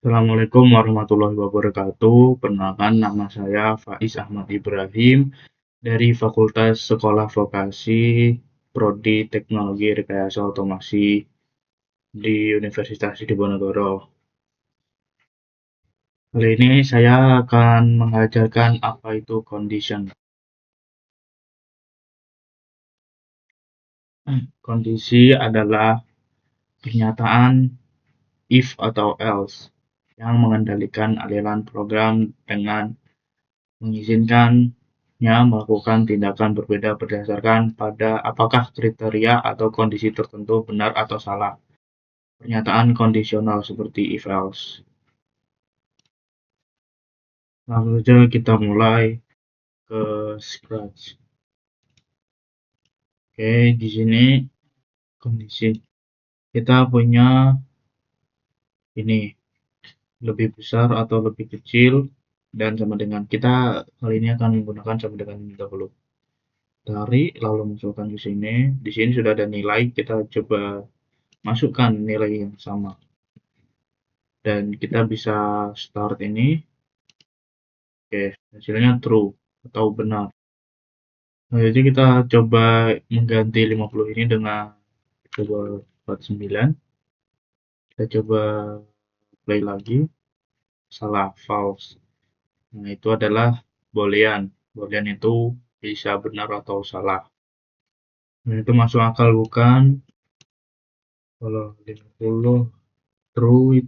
Assalamualaikum warahmatullahi wabarakatuh. Perkenalkan, nama saya Faiz Ahmad Ibrahim dari Fakultas Sekolah Vokasi Prodi Teknologi Rekayasa Otomasi di Universitas Diponegoro. Kali ini saya akan mengajarkan apa itu condition. Kondisi adalah pernyataan if atau else yang mengendalikan aliran program dengan mengizinkannya melakukan tindakan berbeda berdasarkan pada apakah kriteria atau kondisi tertentu benar atau salah. Pernyataan kondisional seperti if else. Langsung saja kita mulai ke scratch. Oke, di sini kondisi kita punya ini lebih besar atau lebih kecil dan sama dengan kita kali ini akan menggunakan sama dengan dahulu. Tarik lalu masukkan ke sini. Di sini sudah ada nilai, kita coba masukkan nilai yang sama. Dan kita bisa start ini. Oke, hasilnya true atau benar. Nah, jadi kita coba mengganti 50 ini dengan coba 49. Kita coba play lagi. Salah, false. Nah, itu adalah boolean. Boolean itu bisa benar atau salah. Nah, itu masuk akal bukan? Kalau 50 true,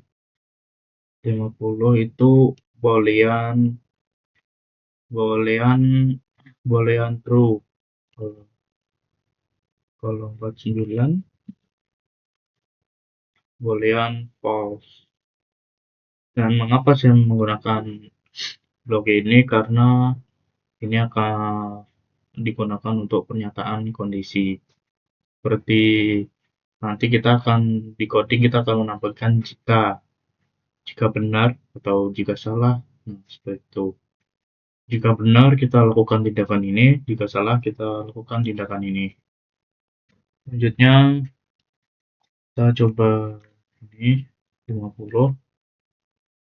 50 itu boolean boolean true. Kalau 49 boolean false. Dan mengapa saya menggunakan blok ini? Karena ini akan digunakan untuk pernyataan kondisi. Seperti nanti kita akan di coding kita akan menampilkan jika benar atau jika salah. Nah, seperti itu. Jika benar kita lakukan tindakan ini, jika salah kita lakukan tindakan ini. Selanjutnya kita coba ini 50.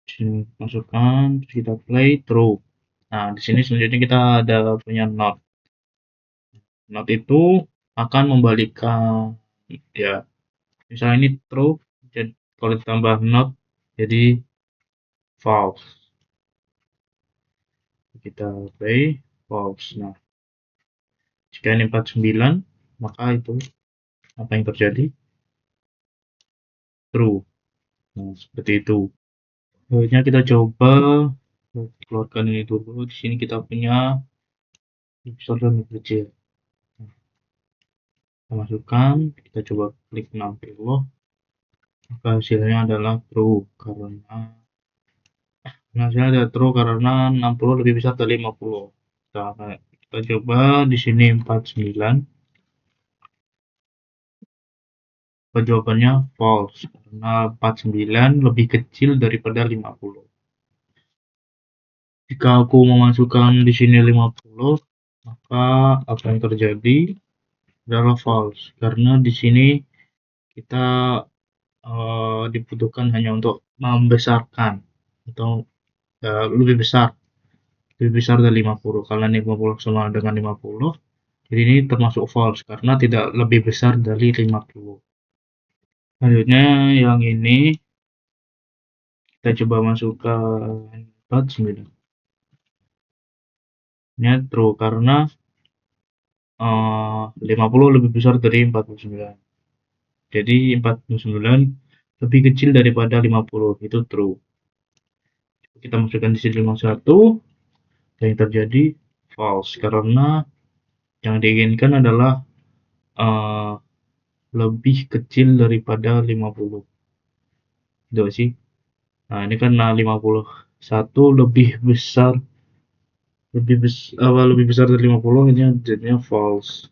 Sini masukkan, terus kita play true. Nah, di sini selanjutnya kita ada punya not. Not itu akan membalikkan ya. Misalnya ini true, jadi kalau ditambah not jadi false. Kita play false. Nah, jika ini 49, maka itu apa yang terjadi? True. Nah, seperti itu. Selanjutnya kita coba keluarkan ini dulu. Di sini kita punya besar dan kecil. Kita masukkan, kita coba klik 60. Maka hasilnya adalah true karena hasilnya adalah true karena 60 lebih besar dari 50. Kita coba di sini 49. Jawabannya false karena 49 lebih kecil daripada 50. Jika aku memasukkan di sini 50, maka apa yang terjadi adalah false karena di sini kita dibutuhkan hanya untuk membesarkan atau lebih besar dari 50. Karena 50 sama dengan 50, jadi ini termasuk false karena tidak lebih besar dari 50. Selanjutnya yang ini kita coba masukkan 49. Ini true karena 50 lebih besar dari 49. Jadi 49 lebih kecil daripada 50, itu true. Kita masukkan di sini 51, yang terjadi false karena yang diinginkan adalah lebih kecil daripada 50. Itu sih. Nah, ini kan 51 lebih besar dari 50, ini jadinya false.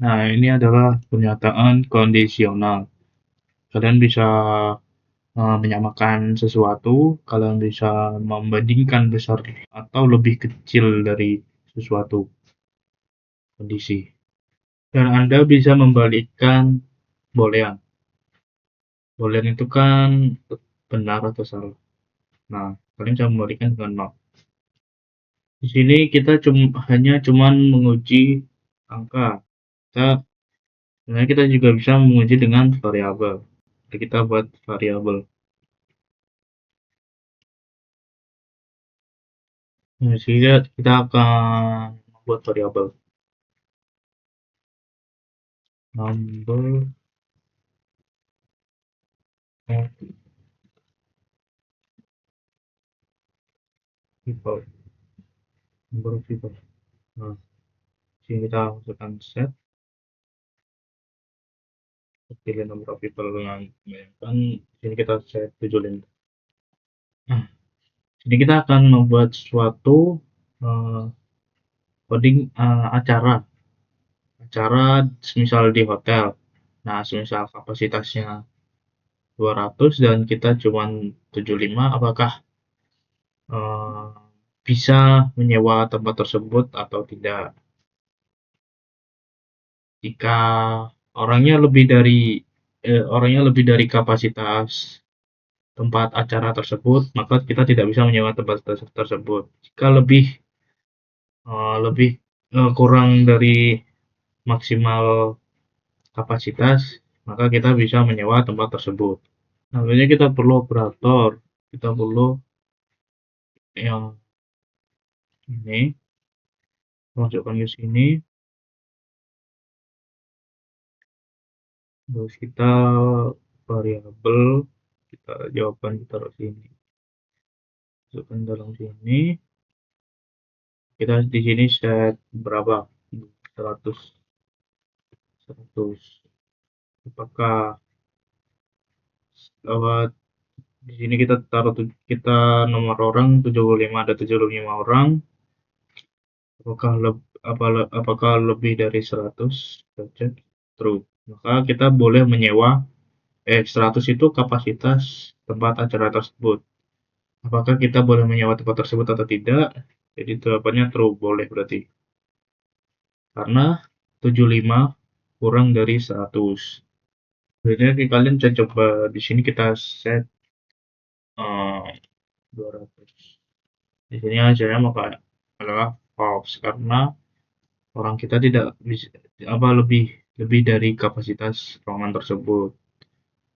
Nah, ini adalah pernyataan kondisional. Kalian bisa menyamakan sesuatu, kalian bisa membandingkan besar atau lebih kecil dari sesuatu kondisi. Dan Anda bisa membalikkan boolean. Boolean itu kan benar atau salah. Nah, kalian bisa memberikan dengan nol. Di sini kita hanya cuman menguji angka. Sebenarnya kita juga bisa menguji dengan variabel. Jadi kita buat variabel. Nah, sehingga kita akan membuat variabel number of people, number of people. Nah, sini kita masukkan set, pilih number of people dengan kan sini kita set 75. Nah, sini kita akan membuat suatu coding acara semisal di hotel. Nah, semisal kapasitasnya 200 dan kita cuma 75, apakah eh, bisa menyewa tempat tersebut atau tidak? Jika orangnya lebih dari kapasitas tempat acara tersebut, maka kita tidak bisa menyewa tempat tersebut. Jika lebih kurang dari maksimal kapasitas, maka kita bisa menyewa tempat tersebut. Namanya kita perlu operator, kita perlu yang ini, masukkan ke sini, terus kita variabel, kita jawaban kita taruh sini, masukkan dalam sini, kita di sini set berapa? 100. Apakah di sini kita nomor orang 75, ada 75 orang, apakah lebih dari 100? Kita cek true, maka kita boleh menyewa 100 itu kapasitas tempat acara tersebut. Apakah kita boleh menyewa tempat tersebut atau tidak? Jadi jawabannya true, boleh berarti. Karena 75 kurang dari 100. Jadi kalian bisa coba di sini kita set 200. Di sini hasilnya maka adalah false karena orang kita tidak bisa lebih dari kapasitas ruangan tersebut,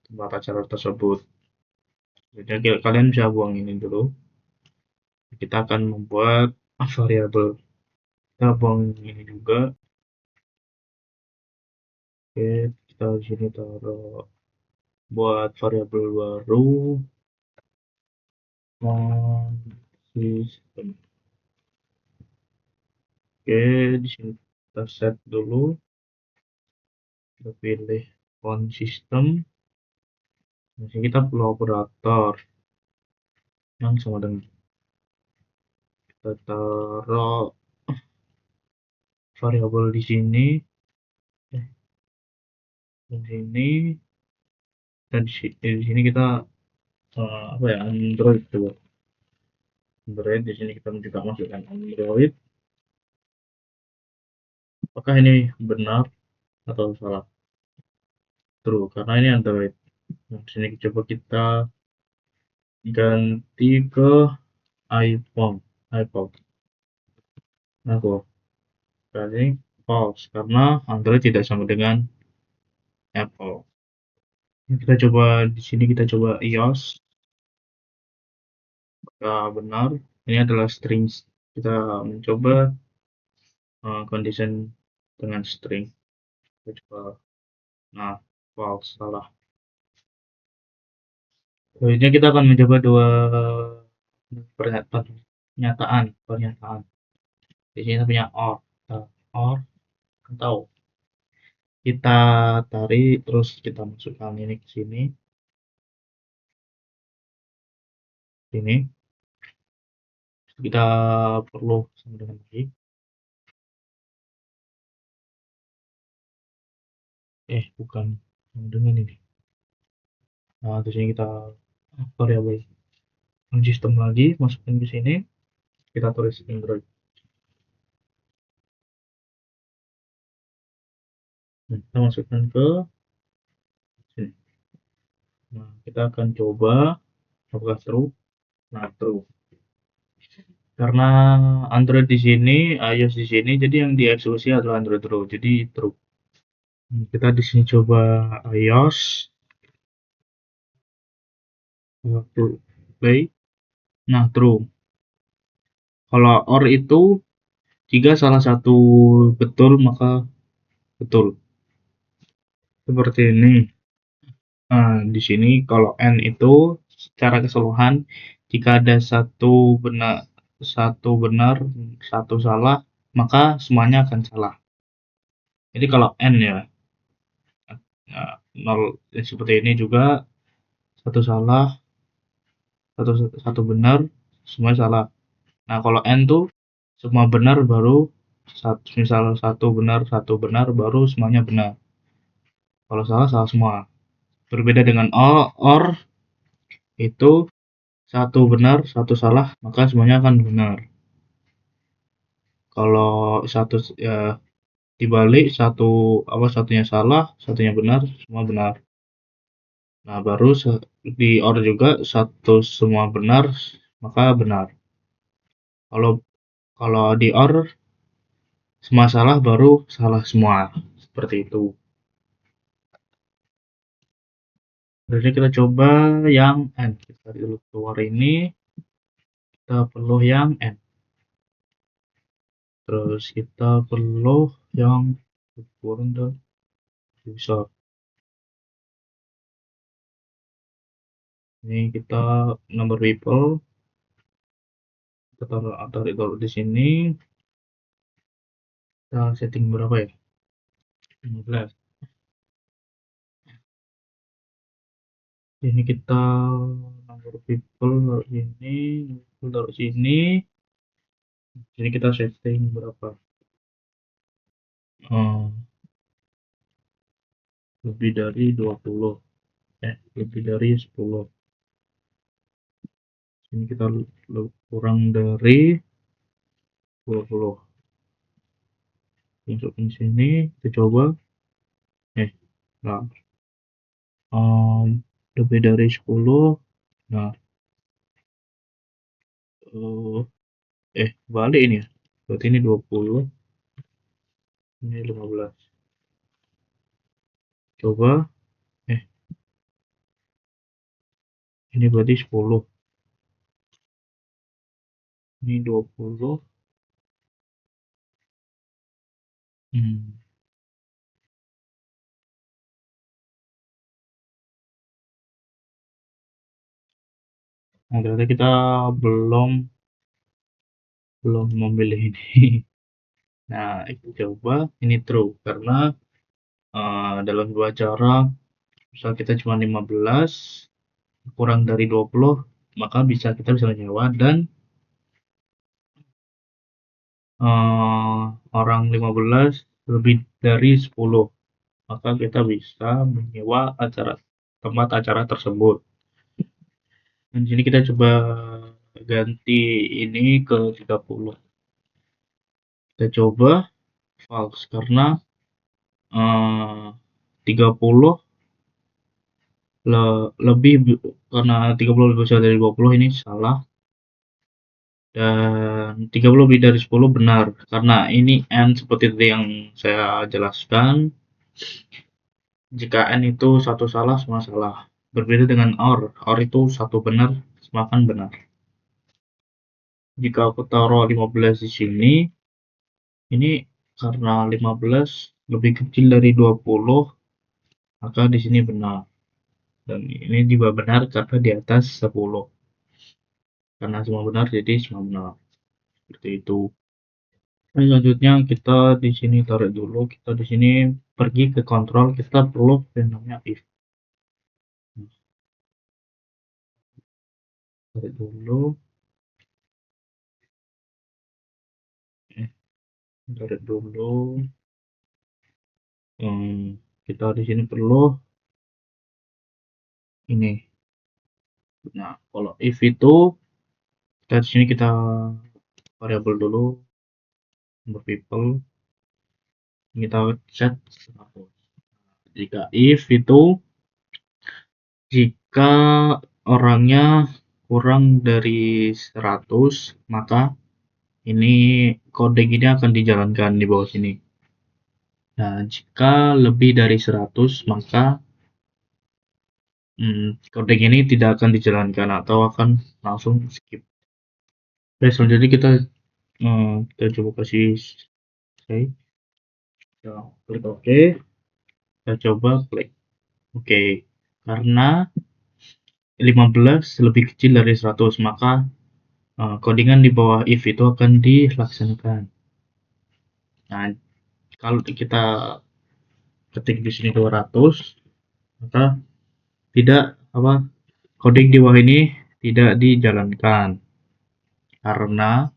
tempat acara tersebut. Jadi kalian bisa buang ini dulu. Kita akan membuat variabel. Kita buang ini juga. Oke, kita di sini taruh buat variabel baru. System. Oke, di sini kita set dulu. Kita pilih font system. Di sini kita perlu operator yang sama dengan kita taruh variabel di sini, di sini, dan di sini kita Android coba. Android di sini kita juga masukkan Android. Apakah ini benar atau salah? True, karena ini Android. Nah, di sini coba kita ganti ke iPhone. Nah, kali false karena Android tidak sama dengan Apple. Kita coba di sini kita coba iOS. Benar. Ini adalah string. Kita mencoba condition dengan string. Kita coba. Nah, false, salah. Selanjutnya kita akan mencoba dua pernyataan. Di sini kita punya or atau kita tarik terus kita masukkan ini ke sini. Kita perlu sama dengan lagi. Bukan sama dengan ini. Nah, di sini kita variabel sistem lagi, masukin ke sini, kita tulis Android. Nah, kita masukkan ke sini. Nah, kita akan coba Apakah true? Nah, true. Karena Android di sini, iOS di sini, jadi yang dieksekusi adalah Android true. Jadi true. Kita di sini coba iOS, waktu play. Nah, true. Kalau or itu jika salah satu betul maka betul. Seperti ini. Nah, di sini kalau n itu secara keseluruhan jika ada satu benar, satu salah, maka semuanya akan salah. Jadi kalau n ya, nah, 0 seperti ini juga satu salah, satu satu benar, semua salah. Nah, kalau n tuh semua benar baru misal satu benar baru semuanya benar. Kalau salah salah semua. Berbeda dengan or itu satu benar, satu salah, maka semuanya akan benar. Kalau satu ya dibalik satunya salah, satunya benar, semua benar. Nah, baru di or juga satu semua benar, maka benar. Kalau kalau di or semua salah baru salah semua. Seperti itu. Berarti kita coba yang n. Kita tarik dulu keluar ini, kita perlu yang n. Terus kita perlu yang kurang dan besar. Ini kita nomor people, kita taruh di sini. Kita setting berapa ya? 15. Ini kita nomor people taruh sini, taruh sini. Sini kita setting berapa? Lebih dari 20. Lebih dari 10. Sini kita kurang dari 20. Masukin sini, kita coba. Nah, lebih dari 10. Nah, balik ini ya. Berarti ini 20, ini 15. Coba, ini berarti 10. Ini 20. Nah, ternyata kita belum memilih ini. Nah, kita coba ini true karena dalam dua cara, misal kita cuma 15 kurang dari 20, maka kita bisa menyewa dan orang 15 lebih dari 10, maka kita bisa menyewa tempat acara tersebut. Dan sini kita coba ganti ini ke 30. Kita coba false karena 30 lebih, karena 30 lebih besar dari 20 ini salah, dan 30 lebih dari 10 benar karena ini n seperti yang saya jelaskan. Jika n itu satu salah semua salah. Berbeda dengan or itu satu benar semua akan benar. Jika aku taruh 15 di sini, ini karena 15 lebih kecil dari 20, maka di sini benar. Dan ini juga benar karena di atas 10. Karena semua benar, jadi semua benar. Seperti itu. Nah, selanjutnya kita di sini tarik dulu. Kita di sini pergi ke kontrol. Kita perlu yang namanya if. Tarik dulu. Tarik dulu. Kita di sini perlu ini. Nah, kalau if itu kita di sini kita variabel dulu number people, kita set 100. Jika if itu jika orangnya kurang dari 100, maka ini coding ini akan dijalankan di bawah sini. Nah, jika lebih dari 100, maka coding ini tidak akan dijalankan atau akan langsung skip. Oke, selanjutnya kita coba kasih save. Ya, klik OK. Kita coba klik OK. Karena 15 lebih kecil dari 100, maka codingan di bawah if itu akan dilaksanakan. Nah, kalau kita ketik di sini 200, maka tidak coding di bawah ini tidak dijalankan karena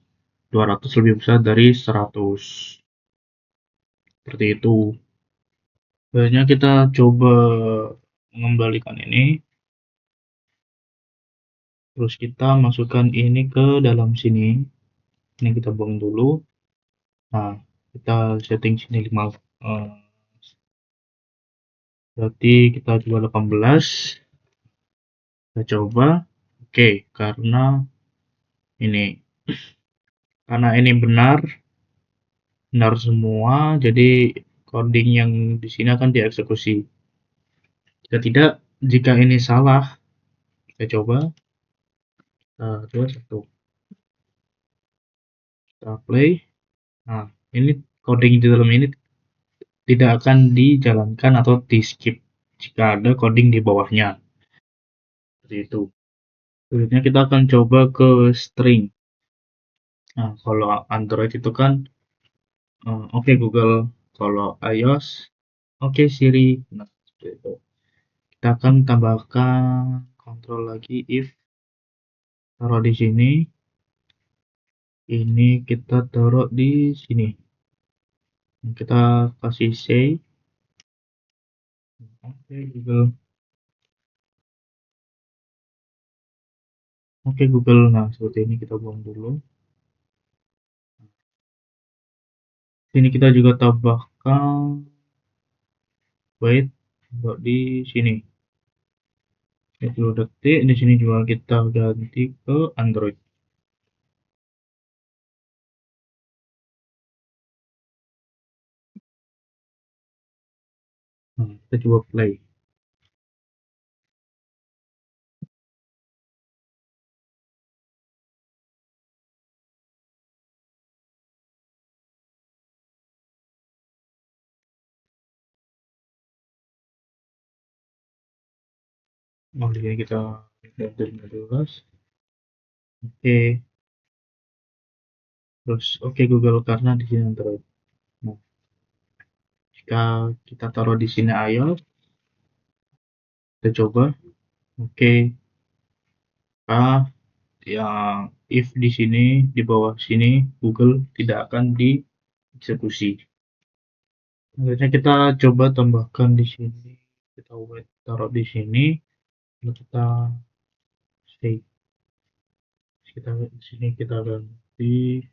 200 lebih besar dari 100. Seperti itu. Selanjutnya kita coba mengembalikan ini. Terus kita masukkan ini ke dalam sini. Ini kita buang dulu. Nah, kita setting sini 5. Berarti kita coba 18. Kita coba. Oke, ini karena ini benar semua, jadi coding yang di sini akan dieksekusi. Jika ini salah, kita coba. Satu. Kita play. Nah, ini coding di dalam ini tidak akan dijalankan atau di skip jika ada coding di bawahnya. Seperti itu. Selanjutnya kita akan coba ke string. Nah, kalau Android itu kan oke Google, kalau iOS oke Siri. Nah, seperti itu. Kita akan tambahkan kontrol lagi if, taruh di sini. Ini kita taruh di sini. Kita kasih say. Oke Google. Oke Google. Nah, seperti ini kita buang dulu. Sini kita juga tambahkan wait di sini. 10 detik. Di sini juga kita ganti ke Android. Nah, kita coba play. Nah, di sini kita ganti 15. Oke. Terus oke Google karena di sini Android. Nah, jika kita taruh di sini iOS, kita coba. Oke. Yang if di sini di bawah sini Google tidak akan dieksekusi. Selanjutnya kita coba tambahkan di sini. Kita wait taruh di sini. Lalu kita save. Kita di sini kita ganti.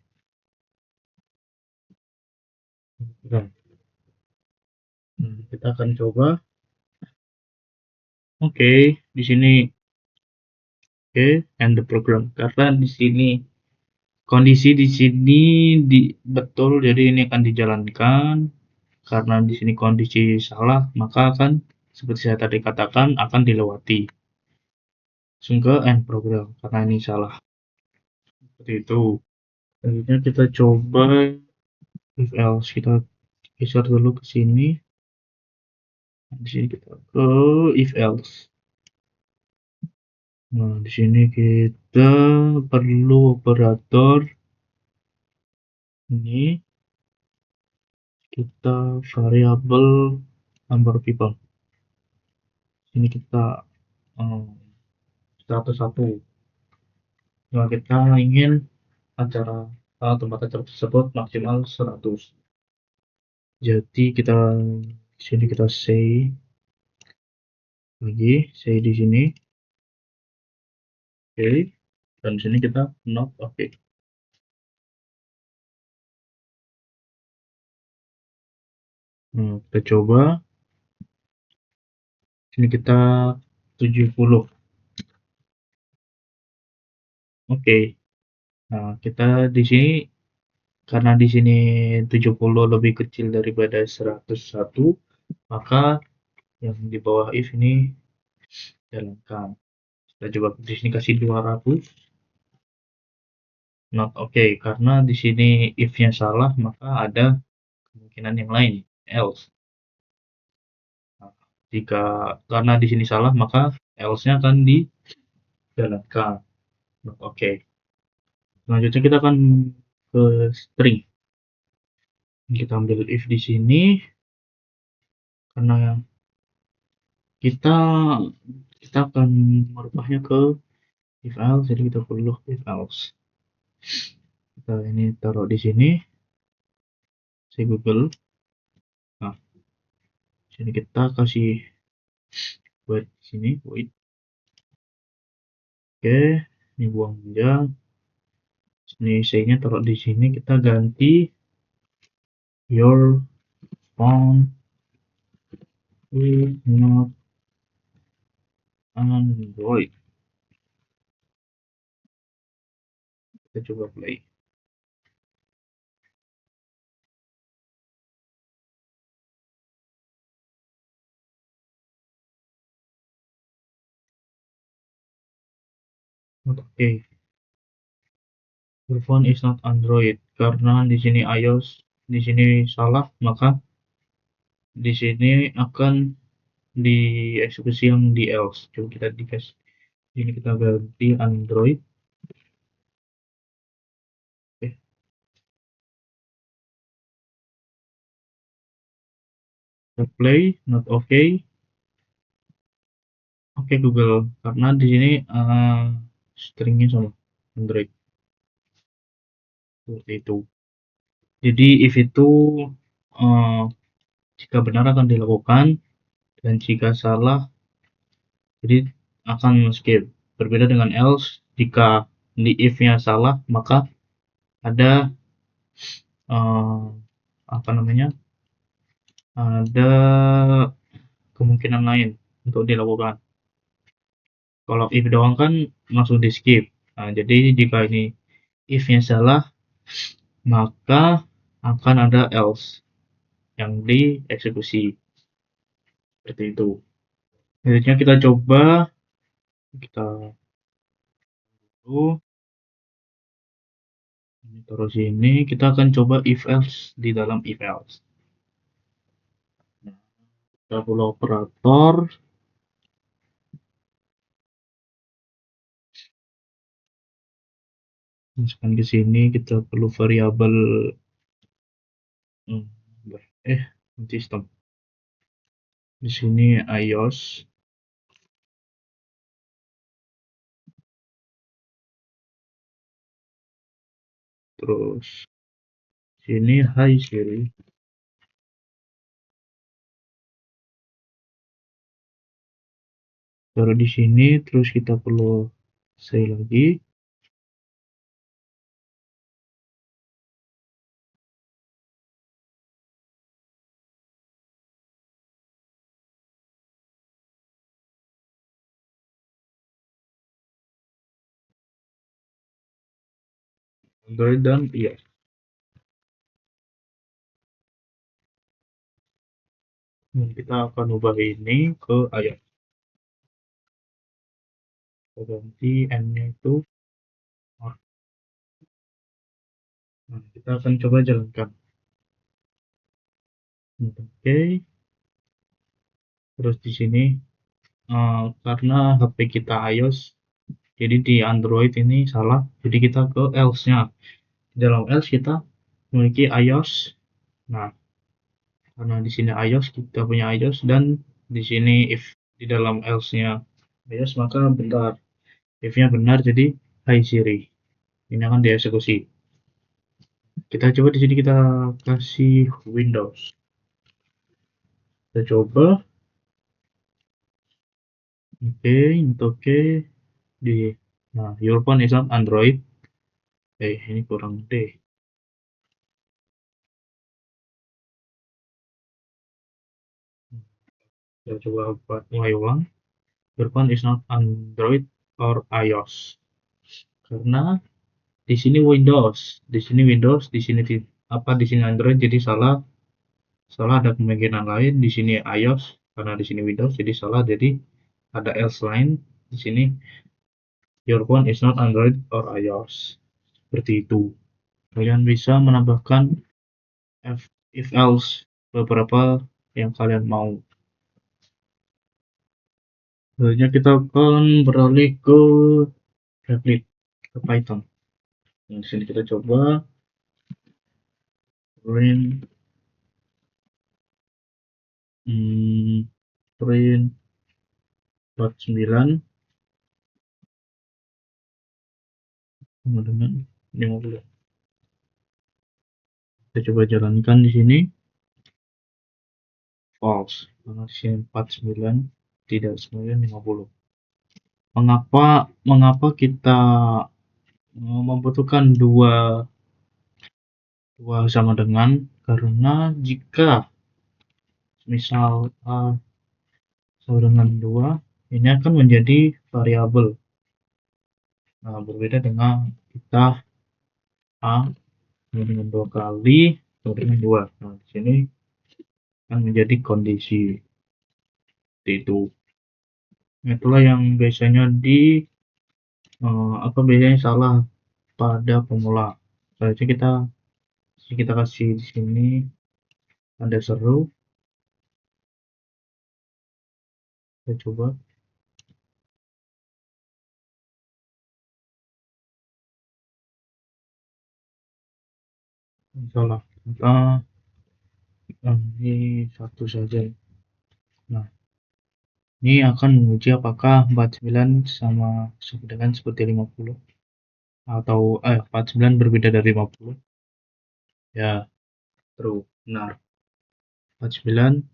Kita akan coba. Oke, di sini end the program. Karena di sini kondisi di sini betul, jadi ini akan dijalankan. Karena di sini kondisi salah, maka akan seperti saya tadi katakan akan dilewati. Langsung ke end program karena ini salah. Seperti itu. Selanjutnya kita coba if else, kita geser dulu ke sini. Di sini kita ke if else. Nah, di sini kita perlu operator ini, kita variabel number people. Ini kita status 1. Nah, kita ingin tempat acara tersebut maksimal 100. Jadi kita di sini kita say di sini. Oke. Dan di sini kita not oke. Nah, kita coba. Sini kita 70. Oke. Nah, kita di sini karena di sini 70 lebih kecil daripada 101, maka yang di bawah if ini jalankan. Kita coba di sini kasih 200, not okay, karena di sini if-nya salah, maka ada kemungkinan yang lain, else. Nah, jika karena di sini salah, maka else-nya akan dijalankan, not okay. Selanjutnya kita akan ke string. Kita ambil if di sini karena kita kita akan merubahnya ke if else, jadi kita perlu if else. Kita ini taruh di sini, saya Google. Nah, sini kita kasih buat sini void. Oke, ini buang aja. Ini saya-nya taruh di sini, kita ganti your phone is not Android. Kita coba play. Oke, your phone is not Android karena di sini iOS, di sini salah, maka di sini akan dieksekusi yang di else. Coba kita dikasih ini, kita ganti Android. Oke, kita play, not okay. Oke Google, karena di sini stringnya sama Android seperti itu. Jadi if itu uh, jika benar akan dilakukan dan jika salah jadi akan skip. Berbeda dengan else, jika di if-nya salah maka ada uh, apa namanya, ada kemungkinan lain untuk dilakukan. Kalau if doang kan langsung di skip. Nah, jadi jika ini if-nya salah maka akan ada else yang dieksekusi seperti itu. Selanjutnya kita coba, kita dulu taruh sini, kita akan coba if else di dalam if else. Nah, kita perlu operator, masukkan ke sini, kita perlu variabel hmm, sistem. Di sini iOS, terus sini hi Siri. Taruh di sini, terus kita perlu say lagi. Android dan iya. Dan kita akan ubah ini ke iOS. Kita ganti n-nya itu. Nah, kita akan coba jalankan. Oke, terus di sini karena HP kita iOS, jadi di Android ini salah, jadi kita ke else-nya. Di dalam else kita memiliki iOS. Nah, karena di sini iOS, kita punya iOS, dan di sini if di dalam else-nya iOS, maka benar. If-nya benar, jadi Hi Siri. Ini akan dieksekusi. Kita coba di sini, kita kasih Windows. Kita coba. Oke, oke. Nah, your phone is not Android. Ini kurang deh. Kita coba buat mulai ulang. Your phone is not Android or iOS. karena di sini Windows, di sini Windows, di sini di sini Android, jadi salah. Salah ada kemungkinan lain di sini iOS karena di sini Windows, jadi salah. Jadi ada else lain di sini. Your phone is not Android or iOS. Seperti itu. Kalian bisa menambahkan if else beberapa yang kalian mau. Selanjutnya kita akan beralih ke Replit, ke Python. Nah, di sini kita coba print print 49 sama dengan 50. Kita coba jalankan di sini. False, karena di sini 49 tidak 50. Mengapa kita membutuhkan dua sama dengan? Karena jika misal sama dengan 2, ini akan menjadi variabel. Nah, berbeda dengan kita A sama dengan 2 kali sama dengan 2. Nah, di sini akan menjadi kondisi itu. Itulah yang biasanya biasanya salah pada pemula. Selanjutnya kita kasih di sini ada seru. Kita coba. Salah. Kita ini satu saja. Nah, ini akan menguji apakah 49 sama dengan seperti 50 atau 49 berbeda dari 50. Ya, true. Benar. 49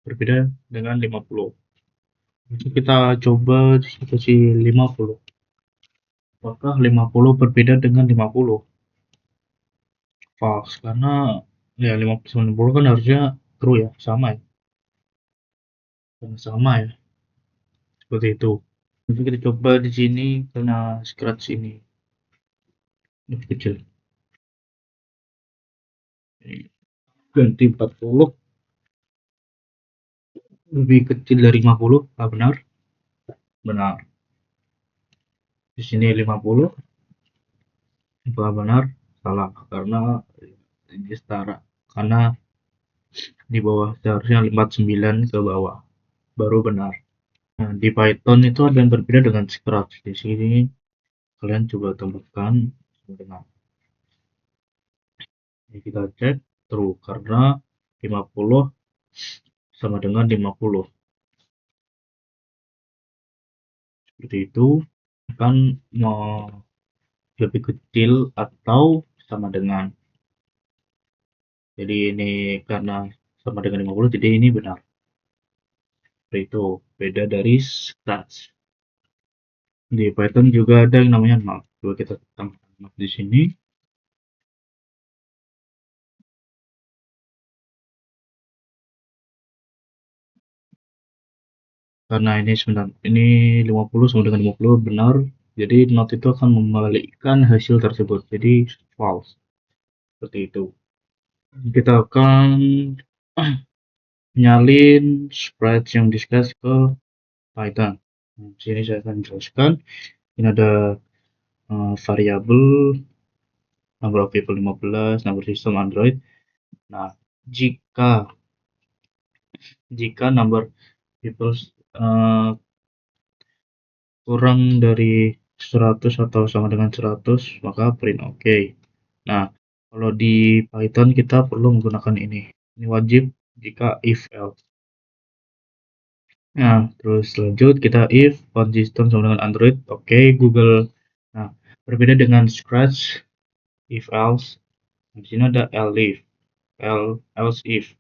berbeda dengan 50. Jadi kita coba kasih 50. Apakah 50 berbeda dengan 50? False, karena ya 50 kan harusnya true ya, sama ya. Sama ya. Seperti itu. Jadi kita coba di sini karena scratch ini lebih kecil. Ganti 40 lebih kecil dari 50. Benar? Benar. Di sini 50. Apakah benar? Salah, karena ini setara. Karena di bawah seharusnya 49 ke bawah. Baru benar. Nah, di Python itu ada yang berbeda dengan Scratch. Di sini kalian coba tambahkan dengan ini kita cek true karena 50 sama dengan 50. Seperti itu. Kan mau lebih kecil atau sama dengan. Jadi ini karena sama dengan 50, jadi ini benar. Seperti itu. Beda dari Scratch. Di Python juga ada yang namanya not. Coba kita tambahkan not di sini. Karena ini 50 sama dengan 50 benar. Jadi not itu akan membalikkan hasil tersebut. Jadi false. Seperti itu. Kita akan nyalin sprites yang discuss ke Python. Nah, di sini saya akan jelaskan. Ini ada variabel number of people 15, number system Android. Nah, jika number people kurang dari 100 atau sama dengan 100, maka print OK. Nah, kalau di Python kita perlu menggunakan ini. Ini wajib jika if else. Nah, terus lanjut kita if on system sama dengan Android. Oke, Google. Nah, berbeda dengan Scratch, if else. Di sini ada else if.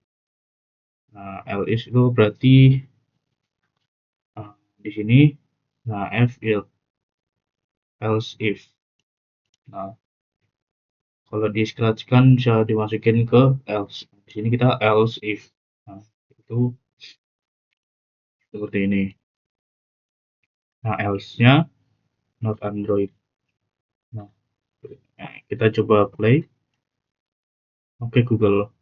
Nah, else itu berarti di sini. Nah, else if. Nah, kalau di Scratch kan bisa dimasukin ke else. Di sini kita else if. Nah, itu seperti ini. Nah, else-nya not Android. Kita coba play. Oke, Google.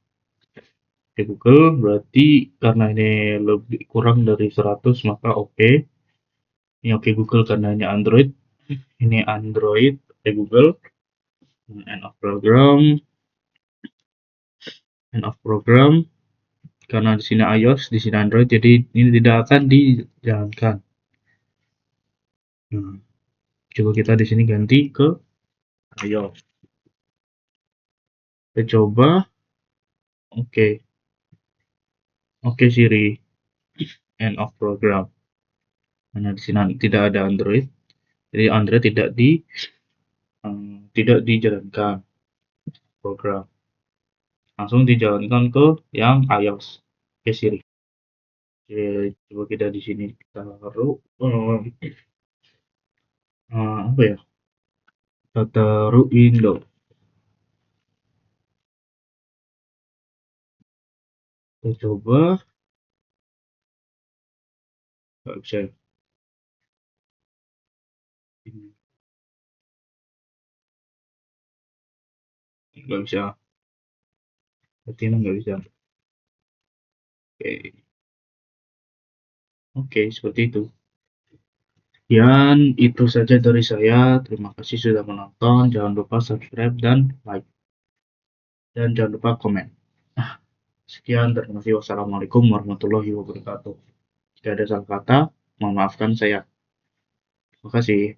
Oke, Google, berarti karena ini lebih kurang dari 100 maka oke. Ini oke Google karena ini Android. Ini Android. Oke Google. End of program. End of program. Karena di sini iOS, di sini Android, jadi ini tidak akan dijalankan. Nah, coba kita di sini ganti ke iOS. Kita coba. Oke. Oke Siri. End of program. Karena di sini tidak ada Android, jadi Android tidak dijalankan program. Langsung dijalankan ke yang iOS. Oke Siri. Oke, coba kita di sini taruh apa ya? Kita taruh Indo. Kita coba. Nggak bisa. Nggak bisa. Berarti nggak bisa. Oke. Oke, seperti itu. Dan itu saja dari saya. Terima kasih sudah menonton. Jangan lupa subscribe dan like. Dan jangan lupa komen. Sekian, terima kasih. Wassalamualaikum warahmatullahi wabarakatuh. Jika ada salah kata, mohon maafkan saya. Terima kasih.